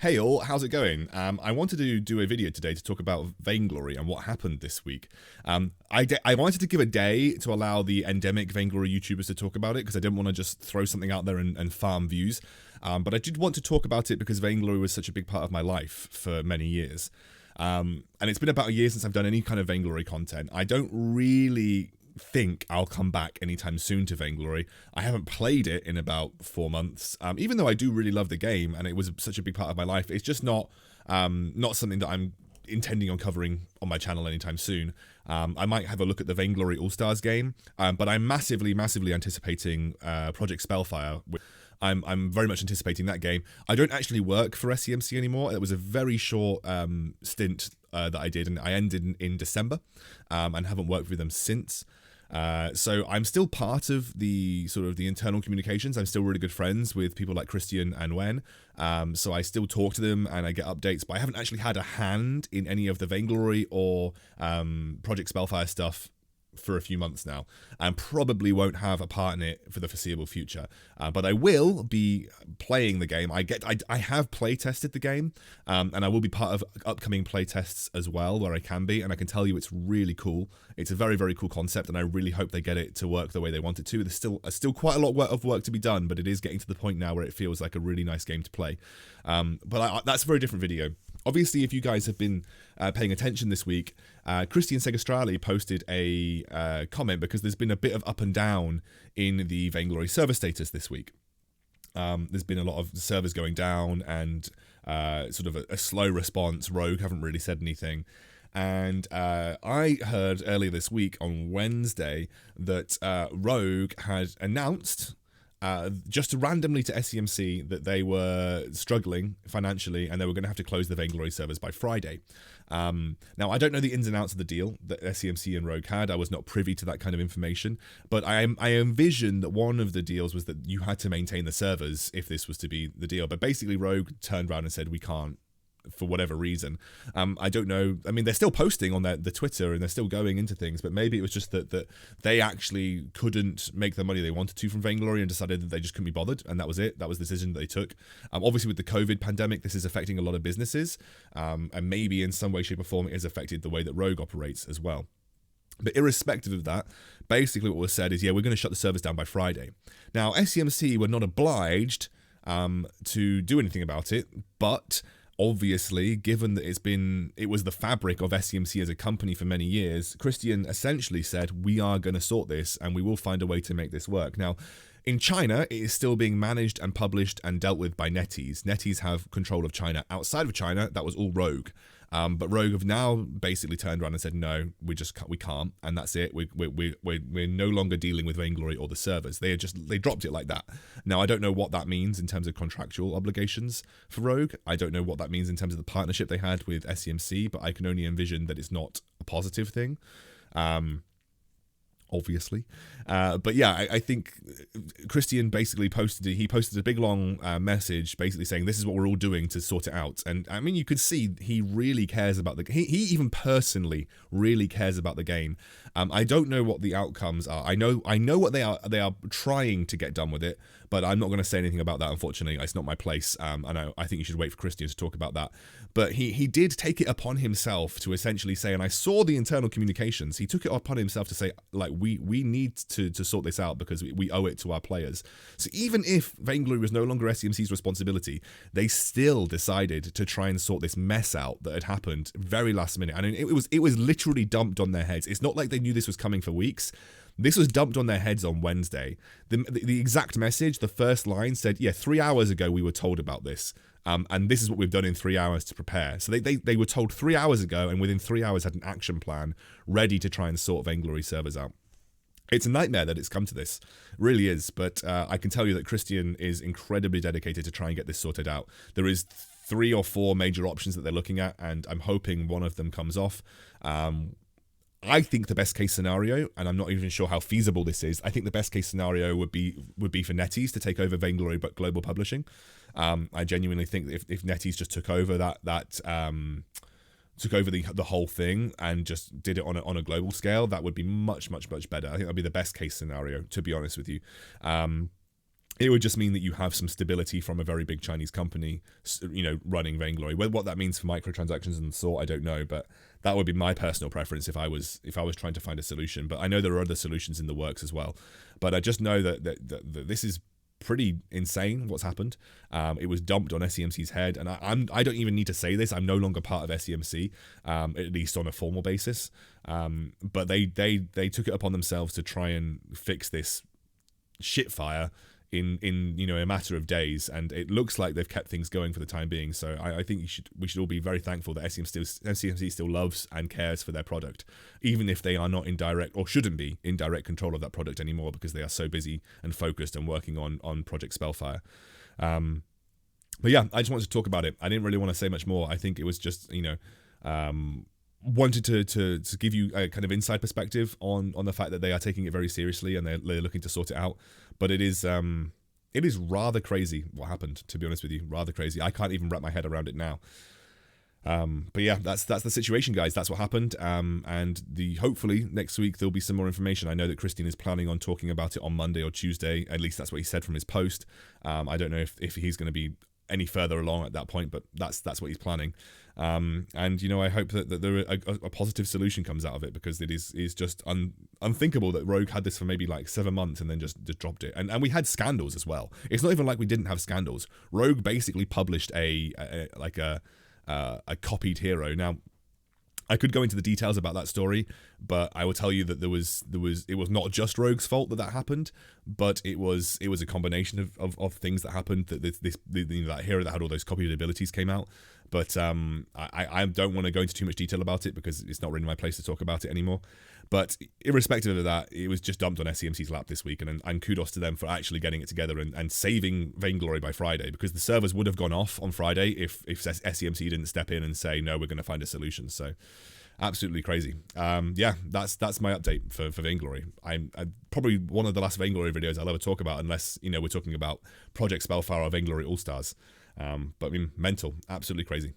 Hey all, how's it going? I wanted to do a video today to talk about Vainglory and what happened this week. I wanted to give a day to allow the endemic Vainglory YouTubers to talk about it because I didn't want to just throw something out there and farm views. But I did want to talk about it because Vainglory was such a big part of my life for many years. And it's been about a year since I've done any kind of Vainglory content. I don't really think I'll come back anytime soon to Vainglory. I haven't played it in about 4 months, even though I do really love the game and it was such a big part of my life. It's just not something that I'm intending on covering on my channel anytime soon. I might have a look at the Vainglory All-Stars game, but I'm massively anticipating Project Spellfire. I'm very much anticipating that game. I don't actually work for SEMC anymore. It was a very short stint that I did, and I ended in December, and haven't worked with them since. So I'm still part of the sort of the internal communications. I'm still really good friends with people like Christian and Wen. So I still talk to them and I get updates, but I haven't actually had a hand in any of the Vainglory or Project Spellfire stuff for a few months now, and probably won't have a part in it for the foreseeable future. But I will be playing the game. I have play tested the game, and I will be part of upcoming play tests as well, where I can be, and I can tell you it's really cool. It's a very cool concept, and I really hope they get it to work the way they want it to. There's still quite a lot of work to be done, but it is getting to the point now where it feels like a really nice game to play. That's a very different video. Obviously, if you guys have been paying attention this week, Christian Segastrali posted a comment because there's been a bit of up and down in the Vainglory server status this week. There's been a lot of servers going down and sort of a slow response. Rogue haven't really said anything. And I heard earlier this week on Wednesday that Rogue had announced just randomly to SEMC that they were struggling financially and they were going to have to close the Vainglory servers by Friday. Now, I don't know the ins and outs of the deal that SEMC and Rogue had. I was not privy to that kind of information, but I envisioned that one of the deals was that you had to maintain the servers if this was to be the deal. But basically, Rogue turned around and said, we can't, for whatever reason. I don't know. I mean, they're still posting on the Twitter and they're still going into things, but maybe it was just that they actually couldn't make the money they wanted to from Vainglory and decided that they just couldn't be bothered, and that was it. That was the decision that they took. Obviously, with the COVID pandemic, this is affecting a lot of businesses, and maybe in some way, shape, or form, it has affected the way that Rogue operates as well. But irrespective of that, basically what was said is, yeah, we're going to shut the servers down by Friday. Now, SEMC were not obliged to do anything about it, but obviously, given that it was the fabric of SEMC as a company for many years, Christian essentially said, we are going to sort this and we will find a way to make this work. Now, in China, it is still being managed and published and dealt with by NetEase. NetEase have control of China. Outside of China, that was all Rogue. But Rogue have now basically turned around and said, no, we can't, and that's it. We're no longer dealing with Vainglory or the servers. They dropped it like that. Now, I don't know what that means in terms of contractual obligations for Rogue. I don't know what that means in terms of the partnership they had with SEMC, but I can only envision that it's not a positive thing. Obviously. But yeah, I think Christian basically posted a big long message basically saying this is what we're all doing to sort it out. And I mean, you could see he really cares about he even personally really cares about the game. I don't know what the outcomes are. I know what they are trying to get done with it, but I'm not going to say anything about that, unfortunately. It's not my place. And I think you should wait for Christian to talk about that. But he did take it upon himself to essentially say, and I saw the internal communications, he took it upon himself to say, like, we need to sort this out because we owe it to our players. So even if Vainglory was no longer SEMC's responsibility, they still decided to try and sort this mess out that had happened very last minute. And it was literally dumped on their heads. It's not like they knew this was coming for weeks. This was dumped on their heads on Wednesday. The exact message, the first line said, yeah, 3 hours ago we were told about this. And this is what we've done in 3 hours to prepare. So they were told 3 hours ago, and within 3 hours had an action plan ready to try and sort Vainglory servers out. It's a nightmare that it's come to this. It really is. But I can tell you that Christian is incredibly dedicated to try and get this sorted out. There is 3 or 4 major options that they're looking at, and I'm hoping one of them comes off. I think the best case scenario, and I'm not even sure how feasible this is, I think the best case scenario would be for NetEase to take over Vainglory but global publishing. I genuinely think that if NetEase just took over took over the whole thing and just did it on a global scale, that would be much better. I think that'd be the best case scenario, to be honest with you. it would just mean that you have some stability from a very big Chinese company, running Vainglory. What that means for microtransactions and sort, I don't know, but that would be my personal preference if I was trying to find a solution. But I know there are other solutions in the works as well. But I just know that this is pretty insane what's happened. It was dumped on SEMC's head, and I don't even need to say this. I'm no longer part of SEMC, at least on a formal basis. But they took it upon themselves to try and fix this shitfire in a matter of days, and it looks like they've kept things going for the time being. So I think we should all be very thankful that SEMC still loves and cares for their product, even if they are not in direct, or shouldn't be in direct control of that product anymore, because they are so busy and focused and working on Project Spellfire. But yeah, I just wanted to talk about it. I didn't really want to say much more. I think it was just wanted to give you a kind of inside perspective on the fact that they are taking it very seriously and they're looking to sort it out. But it is rather crazy what happened, to be honest with you. Rather crazy. I can't even wrap my head around it now. But yeah, that's the situation, guys. That's what happened. And hopefully next week there'll be some more information. I know that Christian is planning on talking about it on Monday or Tuesday. At least that's what he said from his post. I don't know if he's going to be any further along at that point, but that's what he's planning. And I hope that there a positive solution comes out of it, because it is just unthinkable that Rogue had this for maybe like 7 months and then just dropped it. And we had scandals as well. It's not even like we didn't have scandals. Rogue basically published a copied hero. Now, I could go into the details about that story, but I will tell you that it was not just Rogue's fault that happened, but it was a combination of things that happened. That that hero that had all those copied abilities came out. But I don't want to go into too much detail about it, because it's not really my place to talk about it anymore. But irrespective of that, it was just dumped on SEMC's lap this week, and kudos to them for actually getting it together and saving Vainglory by Friday, because the servers would have gone off on Friday if SEMC didn't step in and say, no, we're going to find a solution. So absolutely crazy. Yeah, that's my update for Vainglory. I'm probably one of the last Vainglory videos I'll ever talk about, unless we're talking about Project Spellfire or Vainglory All-Stars. But I mean, mental, absolutely crazy.